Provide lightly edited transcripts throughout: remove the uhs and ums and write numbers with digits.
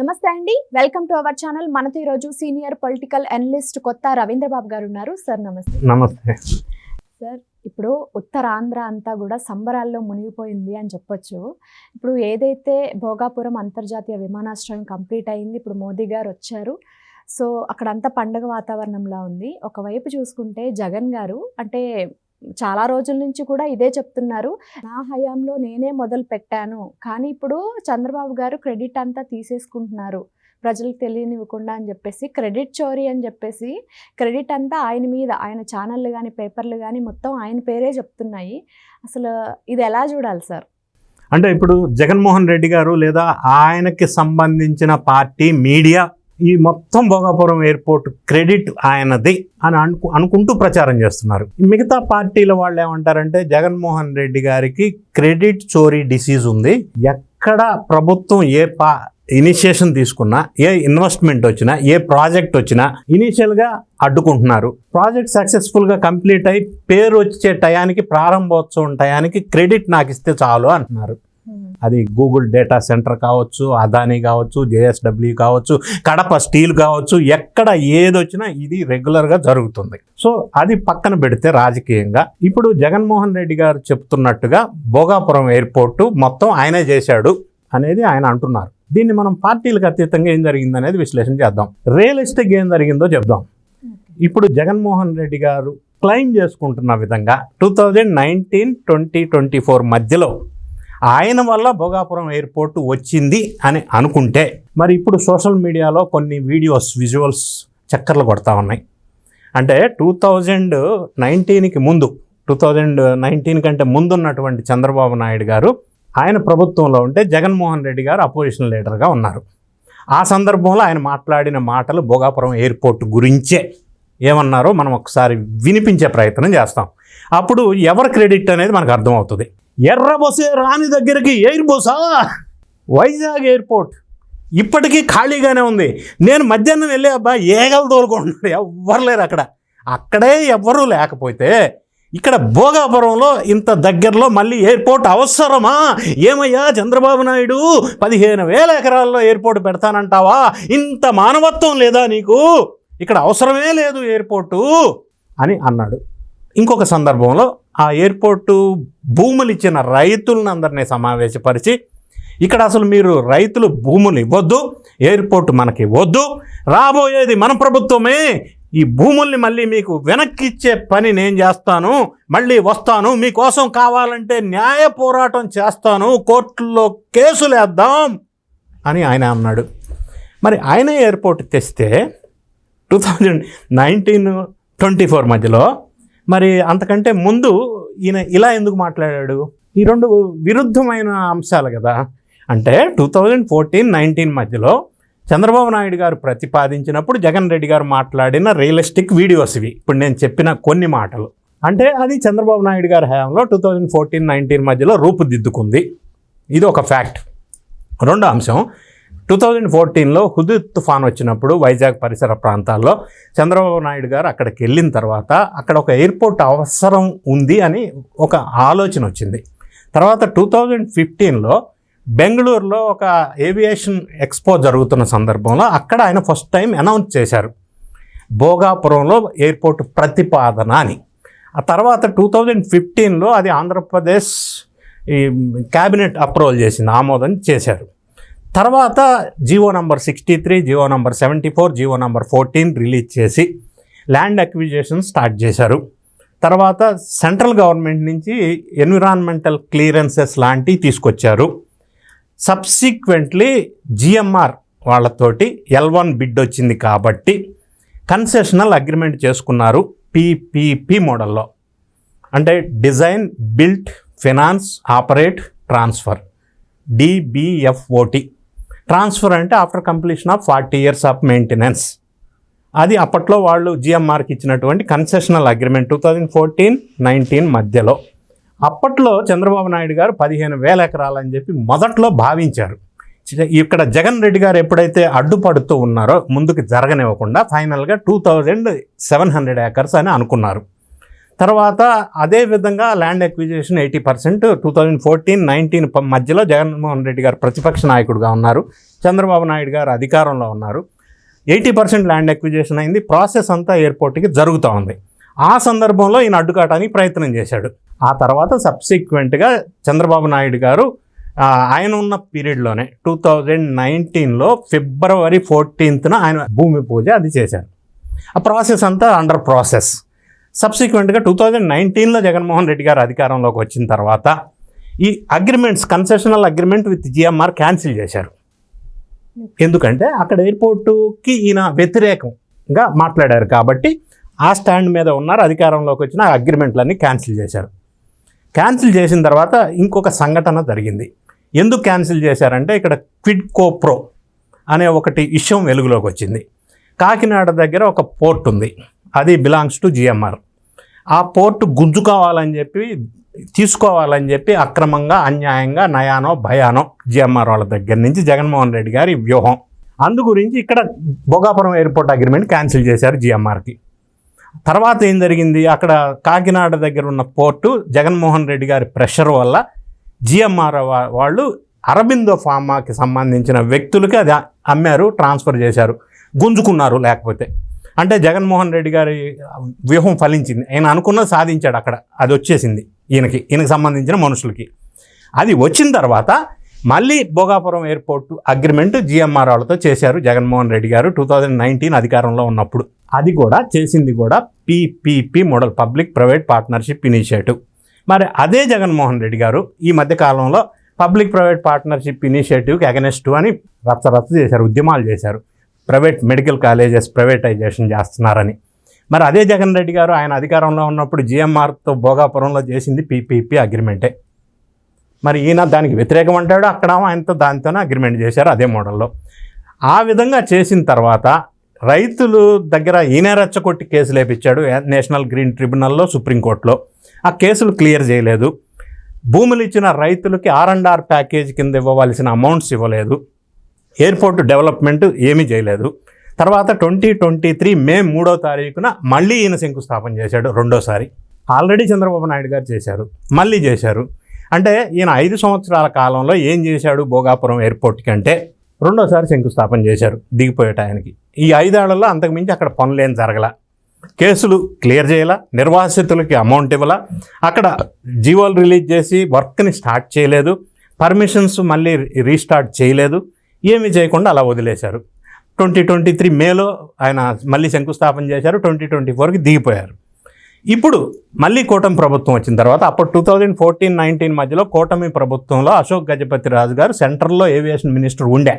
నమస్తే అండి, welcome to our channel. మనతో ఈరోజు సీనియర్ పొలిటికల్ అనలిస్ట్ కొత్త రవీంద్ర బాబు గారు ఉన్నారు. సార్ నమస్తే. నమస్తే సార్, ఇప్పుడు ఉత్తరాంధ్ర అంతా కూడా సంబరాల్లో మునిగిపోయింది అని చెప్పొచ్చు. ఇప్పుడు ఏదైతే భోగాపురం అంతర్జాతీయ విమానాశ్రయం కంప్లీట్ అయింది, ఇప్పుడు మోదీ గారు వచ్చారు. సో అక్కడంతా పండగ వాతావరణంలా ఉంది. ఒకవైపు చూసుకుంటే జగన్ గారు అంటే చాలా రోజుల నుంచి కూడా ఇదే చెప్తున్నారు, నా హయాంలో నేనే మొదలు పెట్టాను, కానీ ఇప్పుడు చంద్రబాబు గారు క్రెడిట్ అంతా తీసేసుకుంటున్నారు ప్రజలకు తెలియనివ్వకుండా అని చెప్పేసి, క్రెడిట్ చోరీ అని చెప్పేసి క్రెడిట్ అంతా ఆయన మీద, ఆయన ఛానళ్ళు కానీ పేపర్లు కానీ మొత్తం ఆయన పేరే చెప్తున్నాయి. అసలు ఇది ఎలా చూడాలి సార్? అంటే ఇప్పుడు జగన్మోహన్ రెడ్డి గారు లేదా ఆయనకి సంబంధించిన పార్టీ మీడియా ఈ మొత్తం భోగాపురం ఎయిర్పోర్ట్ క్రెడిట్ ఆయనది అని అనుకుంటూ ప్రచారం చేస్తున్నారు. మిగతా పార్టీల వాళ్ళు ఏమంటారంటే జగన్మోహన్ రెడ్డి గారికి క్రెడిట్ చోరీ డిసీజ్ ఉంది, ఎక్కడ ప్రభుత్వం ఏ ఇనిషియేషన్ తీసుకున్నా, ఏ ఇన్వెస్ట్మెంట్ వచ్చినా, ఏ ప్రాజెక్ట్ వచ్చినా ఇనీషియల్గా అడ్డుకుంటున్నారు. ప్రాజెక్ట్ సక్సెస్ఫుల్గా కంప్లీట్ అయి పేరు వచ్చే టయానికి, ప్రారంభోత్సవం టయానికి క్రెడిట్ నాకు ఇస్తే చాలు అంటున్నారు. అది గూగుల్ డేటా సెంటర్ కావచ్చు, అదానీ కావచ్చు, జేఎస్డబ్ల్యూ కావచ్చు, కడప స్టీల్ కావచ్చు, ఎక్కడ ఏదొచ్చినా ఇది రెగ్యులర్గా జరుగుతుంది. సో అది పక్కన పెడితే రాజకీయంగా ఇప్పుడు జగన్మోహన్ రెడ్డి గారు చెప్తున్నట్టుగా భోగాపురం ఎయిర్పోర్టు మొత్తం ఆయనే చేశాడు అనేది ఆయన అంటున్నారు. దీన్ని మనం పార్టీలకు అతీతంగా ఏం జరిగింది అనేది విశ్లేషణ చేద్దాం. రియలిస్టిక్ ఏం జరిగిందో చెప్దాం. ఇప్పుడు జగన్మోహన్ రెడ్డి గారు క్లెయిమ్ చేసుకుంటున్న విధంగా 2019-2024 మధ్యలో ఆయన వల్ల భోగాపురం ఎయిర్పోర్ట్ వచ్చింది అని అనుకుంటే, మరి ఇప్పుడు సోషల్ మీడియాలో కొన్ని వీడియోస్, విజువల్స్ చక్కర్లు కొడతా ఉన్నాయి. అంటే 2019కి ముందు, 2019 కంటే ముందున్నటువంటి చంద్రబాబు నాయుడు గారు ఆయన ప్రభుత్వంలో ఉంటే జగన్మోహన్ రెడ్డి గారు అపోజిషన్ లీడర్గా ఉన్నారు. ఆ సందర్భంలో ఆయన మాట్లాడిన మాటలు భోగాపురం ఎయిర్పోర్ట్ గురించే ఏమన్నారో మనం ఒకసారి వినిపించే ప్రయత్నం చేస్తాం. అప్పుడు ఎవరి క్రెడిట్ అనేది మనకు అర్థమవుతుంది. ఎర్ర బొసే రాని దగ్గరికి ఎయిర్ బోసా, వైజాగ్ ఎయిర్పోర్ట్ ఇప్పటికీ ఖాళీగానే ఉంది. నేను మధ్యాహ్నం వెళ్ళే అబ్బా ఏగలు తోలుకుంటున్నారు, ఎవ్వరు లేరు అక్కడే ఎవ్వరూ లేకపోతే ఇక్కడ భోగాపురంలో ఇంత దగ్గరలో మళ్ళీ ఎయిర్పోర్ట్ అవసరమా? ఏమయ్యా చంద్రబాబు నాయుడు 15,000 ఎకరాల్లో ఎయిర్పోర్ట్ పెడతానంటావా? ఇంత మానవత్వం లేదా నీకు? ఇక్కడ అవసరమే లేదు ఎయిర్పోర్టు అని అన్నాడు. ఇంకొక సందర్భంలో ఆ ఎయిర్పోర్టు భూములు ఇచ్చిన రైతులను అందరినీ సమావేశపరిచి, ఇక్కడ అసలు మీరు రైతులు భూములు ఇవ్వద్దు, ఎయిర్పోర్ట్ మనకి వద్దు, రాబోయేది మన ప్రభుత్వమే, ఈ భూముల్ని మళ్ళీ మీకు వెనక్కి ఇచ్చే పని నేను చేస్తాను, మళ్ళీ వస్తాను, మీకోసం కావాలంటే న్యాయ పోరాటం చేస్తాను, కోర్టుల్లో కేసులు వేద్దాం అని ఆయన అన్నాడు. మరి ఆయన ఎయిర్పోర్ట్ తెస్తే 2019-24 మధ్యలో, మరి అంతకంటే ముందు ఈయన ఇలా ఎందుకు మాట్లాడాడు? ఈ రెండు విరుద్ధమైన అంశాలు కదా. అంటే 2014-19 మధ్యలో చంద్రబాబు నాయుడు గారు ప్రతిపాదించినప్పుడు జగన్ రెడ్డి గారు మాట్లాడిన రియలిస్టిక్ వీడియోస్ ఇవి. ఇప్పుడు నేను చెప్పిన కొన్ని మాటలు అంటే అది చంద్రబాబు నాయుడు గారి హయాంలో 2014-19 మధ్యలో రూపుదిద్దుకుంది. ఇది ఒక ఫ్యాక్ట్. రెండో అంశం, 2014లో హుదూద్ తుఫాన్ వచ్చినప్పుడు వైజాగ్ పరిసర ప్రాంతాల్లో చంద్రబాబు నాయుడు గారు అక్కడికి వెళ్ళిన తర్వాత అక్కడ ఒక ఎయిర్పోర్ట్ అవసరం ఉంది అని ఒక ఆలోచన వచ్చింది. తర్వాత 2015లో బెంగళూరులో ఒక ఏవియేషన్ ఎక్స్పో జరుగుతున్న సందర్భంలో అక్కడ ఆయన ఫస్ట్ టైం అనౌన్స్ చేశారు భోగాపురంలో ఎయిర్పోర్ట్ ప్రతిపాదన అని. ఆ తర్వాత 2015లో అది ఆంధ్రప్రదేశ్ ఈ క్యాబినెట్ అప్రూవల్ చేసింది, ఆమోదం చేశారు. తర్వాత GO number 63, GO number 74, GO number 14 release చేసి ల్యాండ్ అక్విజిషన్ స్టార్ట్ చేశారు. తర్వాత సెంట్రల్ గవర్నమెంట్ నుంచి ఎన్విరాన్మెంటల్ క్లియరెన్సెస్ లాంటివి తీసుకొచ్చారు. సబ్సిక్వెంట్లీ జిఎంఆర్ వాళ్ళతోటి L1 బిడ్ వచ్చింది కాబట్టి కన్సెషనల్ అగ్రిమెంట్ చేసుకున్నారు PPP మోడల్లో. అంటే design, built, finance, operate, transfer, DBFOT. Transfer అంటే after completion of 40 years of maintenance. అది అప్పట్లో వాళ్ళు జిఎంఆర్కి ఇచ్చినటువంటి కన్సెషనల్ అగ్రిమెంట్ 2014-19 మధ్యలో. అప్పట్లో చంద్రబాబు నాయుడు గారు 15,000 ఎకరాలని చెప్పి మొదట్లో భావించారు. ఇక్కడ జగన్ రెడ్డి గారు ఎప్పుడైతే అడ్డుపడుతూ ఉన్నారో ముందుకు జరగనివ్వకుండా ఫైనల్గా 2,700 acres అని అనుకున్నారు. తర్వాత అదేవిధంగా ల్యాండ్ ఎక్విజిషన్ 80% 2014-19 మధ్యలో జగన్మోహన్ రెడ్డి గారు ప్రతిపక్ష నాయకుడిగా ఉన్నారు, చంద్రబాబు నాయుడు గారు అధికారంలో ఉన్నారు. 80% ల్యాండ్ ఎక్విజిషన్ అయింది. ప్రాసెస్ అంతా ఎయిర్పోర్ట్కి జరుగుతూ ఉంది. ఆ సందర్భంలో ఈయన అడ్డుకాటానికి ప్రయత్నం చేశాడు. ఆ తర్వాత సబ్సిక్వెంట్గా చంద్రబాబు నాయుడు గారు ఆయన ఉన్న పీరియడ్లోనే 2019లో February 14న ఆయన భూమి పూజ అది చేశారు. ఆ ప్రాసెస్ అంతా అండర్ ప్రాసెస్. సబ్సిక్వెంట్గా 2019లో జగన్మోహన్ రెడ్డి గారు అధికారంలోకి వచ్చిన తర్వాత ఈ agreements, concessional agreement with GMR cancel చేశారు. ఎందుకంటే అక్కడ ఎయిర్పోర్టుకి ఈయన వ్యతిరేకంగా మాట్లాడారు కాబట్టి ఆ స్టాండ్ మీద ఉన్నారు. అధికారంలోకి వచ్చిన అగ్రిమెంట్లన్నీ క్యాన్సిల్ చేశారు. క్యాన్సిల్ చేసిన తర్వాత ఇంకొక సంఘటన జరిగింది. ఎందుకు క్యాన్సిల్ చేశారంటే ఇక్కడ క్విడ్ కో ప్రో అనే ఒకటి విషయం వెలుగులోకి వచ్చింది. కాకినాడ దగ్గర ఒక పోర్ట్ ఉంది, అది బిలాంగ్స్ టు జిఎంఆర్. ఆ పోర్టు గుంజుకోవాలని చెప్పి, తీసుకోవాలని చెప్పి అక్రమంగా, అన్యాయంగా, నయానో భయానో జిఎంఆర్ వాళ్ళ దగ్గర నుంచి జగన్మోహన్ రెడ్డి గారి వ్యూహం. అందు గురించి ఇక్కడ భోగాపురం ఎయిర్పోర్ట్ అగ్రిమెంట్ క్యాన్సిల్ చేశారు జిఎంఆర్కి. తర్వాత ఏం జరిగింది, అక్కడ కాకినాడ దగ్గర ఉన్న పోర్టు జగన్మోహన్ రెడ్డి గారి ప్రెషర్ వల్ల జిఎంఆర్ వాళ్ళు అరబిందో ఫార్మాకి సంబంధించిన వ్యక్తులకి అది అమ్మారు, ట్రాన్స్ఫర్ చేశారు, గుంజుకున్నారు. లేకపోతే అంటే జగన్మోహన్ రెడ్డి గారి వ్యూహం ఫలించింది. ఆయన అనుకున్నది సాధించాడు. అక్కడ అది వచ్చేసింది ఈయనకి సంబంధించిన మనుషులకి. అది వచ్చిన తర్వాత మళ్ళీ భోగాపురం ఎయిర్పోర్టు అగ్రిమెంట్ జిఎంఆర్ వాళ్ళతో చేశారు జగన్మోహన్ రెడ్డి గారు 2019 అధికారంలో ఉన్నప్పుడు. అది కూడా చేసింది కూడా PPP model, public private partnership initiative. మరి అదే జగన్మోహన్ రెడ్డి గారు ఈ మధ్యకాలంలో పబ్లిక్ ప్రైవేట్ పార్ట్నర్షిప్ ఇనిషియేటివ్కి అగెనెస్ట్ అని రచ్చ చేశారు, ఉద్యమాలు చేశారు. ప్రైవేట్ మెడికల్ కాలేజెస్ ప్రైవేటైజేషన్ చేస్తున్నారని. మరి అదే జగన్ రెడ్డి గారు ఆయన అధికారంలో ఉన్నప్పుడు జిఎంఆర్తో భోగాపురంలో చేసింది PPP అగ్రిమెంటే. మరి ఈయన దానికి వ్యతిరేకం అంటాడు, అక్కడ ఆయనతో దానితోనే అగ్రిమెంట్ చేశారు అదే మోడల్లో. ఆ విధంగా చేసిన తర్వాత రైతులు దగ్గర ఈయన రెచ్చగొట్టి కేసులు వేపించాడు నేషనల్ గ్రీన్ ట్రిబ్యునల్లో, సుప్రీంకోర్టులో. ఆ కేసులు క్లియర్ చేయలేదు. భూములు ఇచ్చిన రైతులకి R&R ప్యాకేజ్ కింద ఇవ్వవలసిన అమౌంట్స్ ఇవ్వలేదు. ఎయిర్పోర్ట్ డెవలప్మెంట్ ఏమీ చేయలేదు. తర్వాత 2023 మే 3వ తారీఖున మళ్ళీ ఈయన శంకుస్థాపన చేశాడు రెండోసారి. ఆల్రెడీ చంద్రబాబు నాయుడు గారు చేశారు, మళ్ళీ చేశారు. అంటే ఈయన 5 సంవత్సరాల కాలంలో ఏం చేశాడు భోగాపురం ఎయిర్పోర్ట్కి అంటే రెండోసారి శంకుస్థాపన చేశారు దిగిపోయే టయానికి. ఈ 5 ఏళ్లలో అంతకుమించి అక్కడ పనులేం జరగల, కేసులు క్లియర్ చేయాల, నిర్వాసితులకి అమౌంట్ ఇవ్వాల, అక్కడ జీవోలు రిలీజ్ చేసి వర్క్ని స్టార్ట్ చేయలేదు, పర్మిషన్స్ మళ్ళీ రీస్టార్ట్ చేయలేదు, ఏమీ చేయకుండా అలా వదిలేశారు. 2023 మేలో ఆయన మళ్ళీ శంకుస్థాపన చేశారు, 2024కి దిగిపోయారు. ఇప్పుడు మళ్ళీ కూటమి ప్రభుత్వం వచ్చిన తర్వాత అప్పుడు 2014-19 మధ్యలో కూటమి ప్రభుత్వంలో అశోక్ గజపతి రాజు గారు సెంట్రల్లో ఏవియేషన్ మినిస్టర్ ఉండే,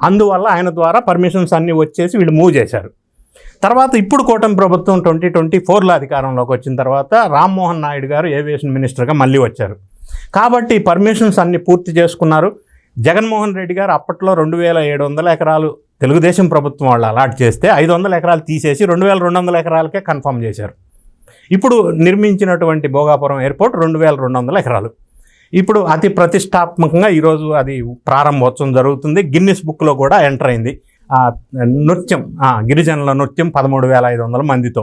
అందువల్ల ఆయన ద్వారా పర్మిషన్స్ అన్నీ వచ్చేసి వీళ్ళు మూవ్ చేశారు. తర్వాత ఇప్పుడు కూటమి ప్రభుత్వం 2024లో అధికారంలోకి వచ్చిన తర్వాత రామ్మోహన్ నాయుడు గారు ఏవియేషన్ మినిస్టర్గా మళ్ళీ వచ్చారు. కాబట్టి పర్మిషన్స్ అన్నీ పూర్తి చేసుకున్నారు. జగన్మోహన్ రెడ్డి గారు అప్పట్లో 2700 ఎకరాలు తెలుగుదేశం ప్రభుత్వం వాళ్ళు అలాట్ చేస్తే 500 ఎకరాలు తీసేసి 2200 ఎకరాలకే కన్ఫర్మ్ చేశారు. ఇప్పుడు నిర్మించినటువంటి భోగాపురం ఎయిర్పోర్ట్ 2200 ఎకరాలు. ఇప్పుడు అతి ప్రతిష్టాత్మకంగా ఈరోజు అది ప్రారంభోత్సవం జరుగుతుంది. గిన్నిస్ బుక్లో కూడా ఎంటర్ అయింది. నృత్యం, గిరిజనుల నృత్యం 13,500 మందితో.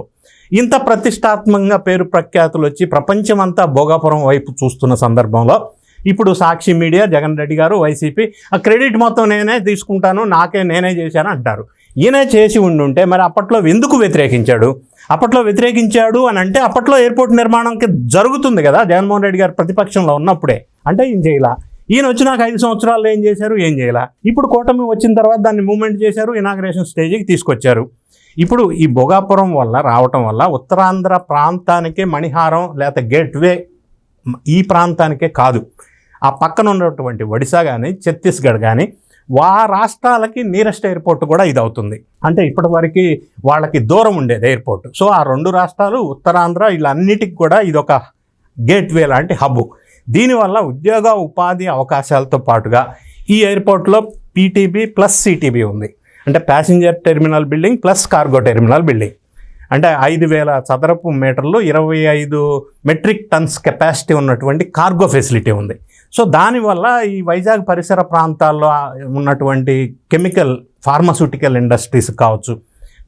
ఇంత ప్రతిష్టాత్మకంగా పేరు ప్రఖ్యాతులు వచ్చి ప్రపంచమంతా భోగాపురం వైపు చూస్తున్న సందర్భంలో ఇప్పుడు సాక్షి మీడియా, జగన్ రెడ్డి గారు, వైసీపీ ఆ క్రెడిట్ మొత్తం నేనే తీసుకుంటాను, నేనే చేశాను అంటారు. ఈయనే చేసి ఉండుంటే మరి అప్పట్లో ఎందుకు వ్యతిరేకించాడు? అప్పట్లో వ్యతిరేకించాడు అని అంటే అప్పట్లో ఎయిర్పోర్ట్ నిర్మాణంకి జరుగుతుంది కదా జగన్మోహన్ రెడ్డి గారు ప్రతిపక్షంలో ఉన్నప్పుడే. అంటే ఏం చేయాల? ఈయన వచ్చినాక 5 సంవత్సరాల్లో ఏం చేశారు? ఏం చేయాల? ఇప్పుడు కూటమి వచ్చిన తర్వాత దాన్ని మూవ్మెంట్ చేశారు, ఇనాగ్రేషన్ స్టేజ్కి తీసుకొచ్చారు. ఇప్పుడు ఈ భోగాపురం వల్ల రావటం వల్ల ఉత్తరాంధ్ర ప్రాంతానికే మణిహారం లేకపోతే గేట్వే ఈ ప్రాంతానికే కాదు, ఆ పక్కన ఉన్నటువంటి ఒడిశా కానీ ఛత్తీస్గఢ్ కానీ రాష్ట్రాలకి నియరెస్ట్ ఎయిర్పోర్ట్ కూడా ఇది అవుతుంది. అంటే ఇప్పటివరకు వాళ్ళకి దూరం ఉండేది ఎయిర్పోర్ట్. సో ఆ 2 రాష్ట్రాలు ఉత్తరాంధ్ర వీళ్ళన్నిటికి కూడా ఇదొక గేట్వే లాంటి హబ్బు. దీనివల్ల ఉద్యోగ ఉపాధి అవకాశాలతో పాటుగా ఈ ఎయిర్పోర్ట్లో PTB ప్లస్ CTB ఉంది. అంటే passenger terminal building plus cargo terminal building. అంటే 5,000 చదరపు మీటర్లు 25 మెట్రిక్ టన్స్ కెపాసిటీ ఉన్నటువంటి కార్గో ఫెసిలిటీ ఉంది. సో దానివల్ల ఈ వైజాగ్ పరిసర ప్రాంతాల్లో ఉన్నటువంటి కెమికల్, ఫార్మాస్యూటికల్ ఇండస్ట్రీస్ కావచ్చు,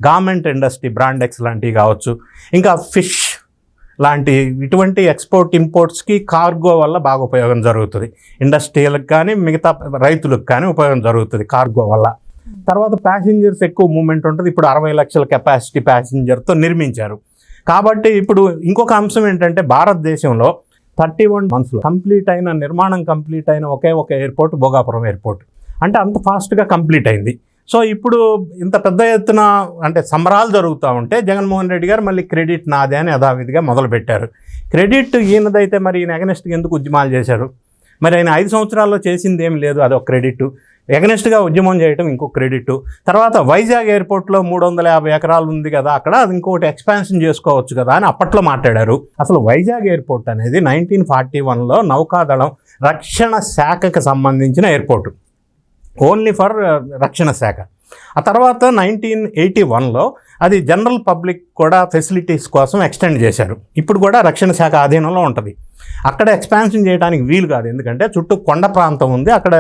గార్మెంట్ ఇండస్ట్రీ, బ్రాండెక్స్ లాంటివి కావచ్చు, ఇంకా ఫిష్ లాంటి ఇటువంటి ఎక్స్పోర్ట్ ఇంపోర్ట్స్కి కార్గో వల్ల బాగా ఉపయోగం జరుగుతుంది. ఇండస్ట్రియల్కి కానీ మిగతా రైతులకు కానీ ఉపయోగం జరుగుతుంది కార్గో వల్ల. తర్వాత ప్యాసింజర్స్ ఎక్కువ మూమెంట్ ఉంటుంది. ఇప్పుడు 60 లక్షల కెపాసిటీ ప్యాసింజర్తో నిర్మించారు. కాబట్టి ఇప్పుడు ఇంకొక అంశం ఏంటంటే భారతదేశంలో 31 మంత్స్లో నిర్మాణం కంప్లీట్ అయిన ఒకే ఒక ఎయిర్పోర్ట్ భోగాపురం ఎయిర్పోర్ట్. అంటే అంత ఫాస్ట్గా కంప్లీట్ అయింది. సో ఇప్పుడు ఇంత పెద్ద ఎత్తున అంటే సంబరాలు జరుగుతూ ఉంటే జగన్మోహన్ రెడ్డి గారు మళ్ళీ క్రెడిట్ నాదే అని యథావిధిగా మొదలుపెట్టారు. క్రెడిట్ ఈయనదైతే మరి ఈయన ఎగనెస్ట్గా ఎందుకు ఉద్యమాలు చేశారు? మరి ఆయన 5 సంవత్సరాల్లో చేసింది ఏం లేదు, అదొక క్రెడిట్. ఎగనెస్ట్గా ఉద్యమం చేయడం ఇంకో క్రెడిట్. తర్వాత వైజాగ్ ఎయిర్పోర్ట్లో 350 ఎకరాలు ఉంది కదా, అక్కడ అది ఇంకోటి ఎక్స్పాన్షన్ చేసుకోవచ్చు కదా అని అప్పట్లో మాట్లాడారు. అసలు వైజాగ్ ఎయిర్పోర్ట్ అనేది 1941లో నౌకాదళం రక్షణ శాఖకు సంబంధించిన ఎయిర్పోర్టు, ఓన్లీ ఫర్ రక్షణ శాఖ. ఆ తర్వాత 1981లో అది జనరల్ పబ్లిక్ కూడా ఫెసిలిటీస్ కోసం ఎక్స్టెండ్ చేశారు. ఇప్పుడు కూడా రక్షణ శాఖ ఆధీనంలో ఉంటుంది. అక్కడ ఎక్స్పాన్షన్ చేయడానికి వీలు కాదు, ఎందుకంటే చుట్టూ కొండ ప్రాంతం ఉంది. అక్కడ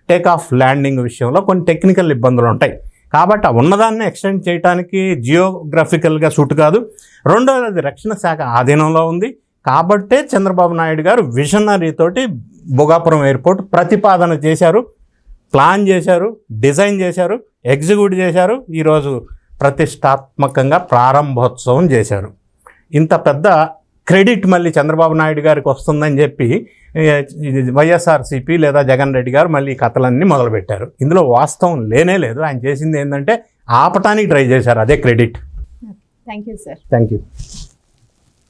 టేక్ ఆఫ్ ల్యాండింగ్ విషయంలో కొన్ని టెక్నికల్ ఇబ్బందులు ఉంటాయి. కాబట్టి ఆ ఉన్నదాన్ని ఎక్స్టెండ్ చేయడానికి జియోగ్రఫికల్గా సూట్ కాదు. రెండోది అది రక్షణ శాఖ ఆధీనంలో ఉంది. కాబట్టే చంద్రబాబు నాయుడు గారు విజనరీతోటి భోగాపురం ఎయిర్పోర్ట్ ప్రతిపాదన చేశారు, ప్లాన్ చేశారు, డిజైన్ చేశారు, ఎగ్జిక్యూట్ చేశారు. ఈరోజు ప్రతిష్టాత్మకంగా ప్రారంభోత్సవం చేశారు. ఇంత పెద్ద క్రెడిట్ మళ్ళీ చంద్రబాబు నాయుడు గారికి వస్తుందని చెప్పి వైఎస్ఆర్సీపీ లేదా జగన్ రెడ్డి గారు మళ్ళీ ఈ కథలన్నీ మొదలుపెట్టారు. ఇందులో వాస్తవం లేనే లేదు. ఆయన చేసింది ఏంటంటే ఆపటానికి ట్రై చేశారు, అదే credit. Thank you sir. Thank you.